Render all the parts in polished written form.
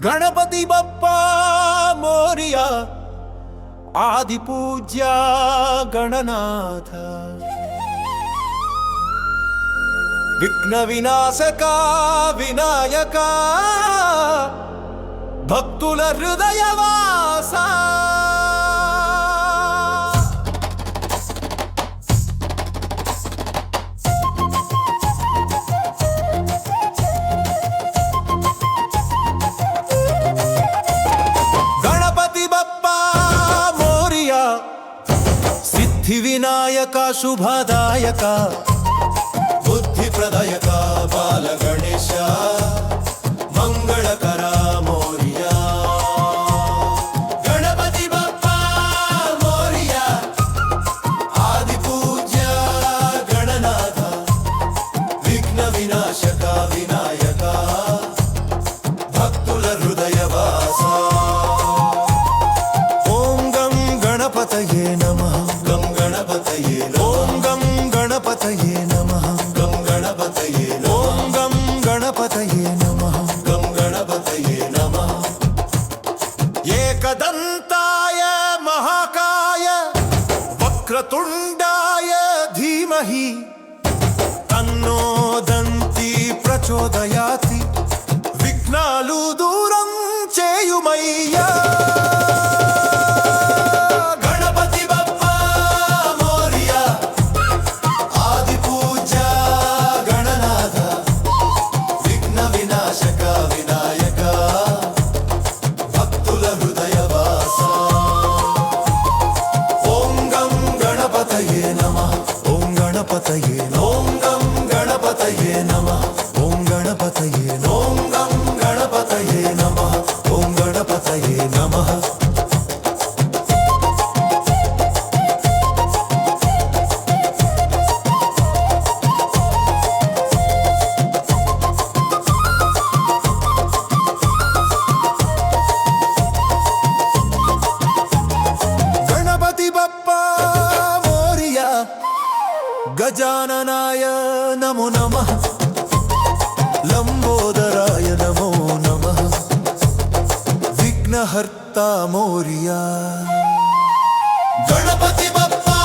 गणपति बप्पा मोरिया आदि पूज्या गणनाथ विघ्न विनाशका विनायका भक्तुल हृदयवासा सिद्धि विनायका शुभदायका बुद्धि प्रदायका बाल गणेश मंगलकरा मोरिया गणपति बप्पा मोरिया आदि पूज्या गणनाथ विघ्न विनाशका विनायका भक्तुल हृदयवासा ओम गं गणपतये नमः ओम गं गणपतये नमः गं गणपतये ओम गं गणपतये नमः गं गणपतये नमः एकदन्ताय महाकाय वक्रतुण्डाय धीमहि तन्नो दन्ती प्रचोदयाति विघ्नालु दूरं चेयुमय्या ओम गं गणपतये नमः ओम गणपतये ओम गं गणपतये नमः ओम गणपतये नमः गणपति बप्पा मोरिया गजाननाय नमो नमः लंबोदराय नमो नमः विघ्नहर्ता मोरिया गणपति बप्पा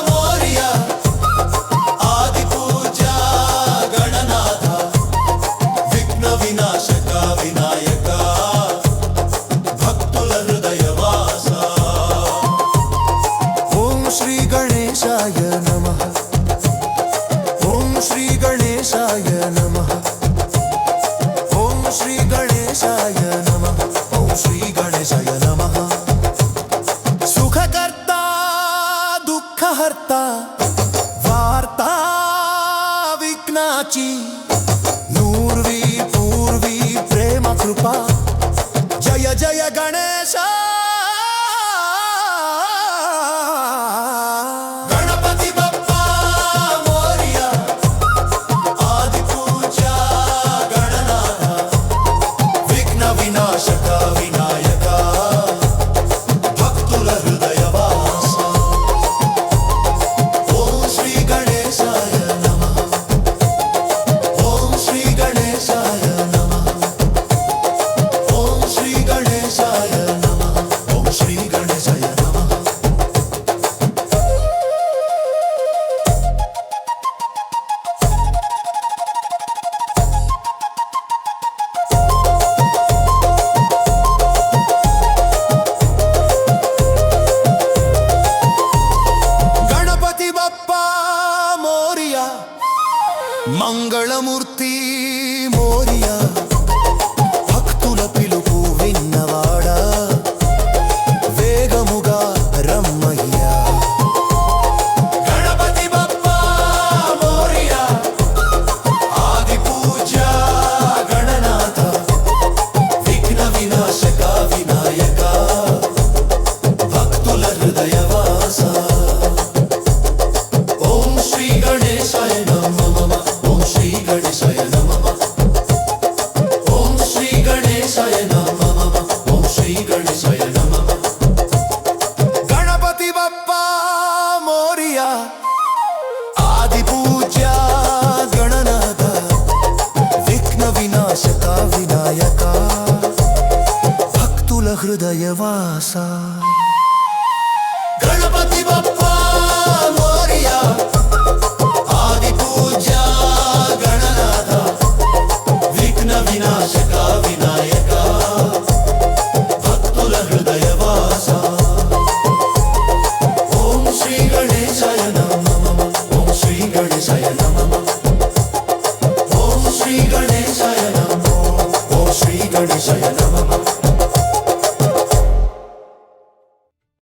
मोरिया आदि पूज्या गणनाथ विघ्न विनाशका विनायका भक्तुल हृदयवासा ओम श्री गणेशाय नमः श्री गणेशाय नमः ओम श्री गणेशाय नमः ओम श्री गणेशाय नमः सुखकर्ता दुःखहर्ता वार्ता विघ्नाची नूर्वी पूर्वी प्रेम कृपा जय जय गणेश హృదయవాస గణపతి బప్పా మోరియా ఆది పూజ్య గణనాథ విఘ్న వినాశక వినాయక భక్తుల హృదయవాస ఓం శ్రీ గణేశాయ నమః ఓం శ్రీ గణేశాయ నమః ఓం శ్రీ గణేశాయ నమః ఓం శ్రీ గణేశాయ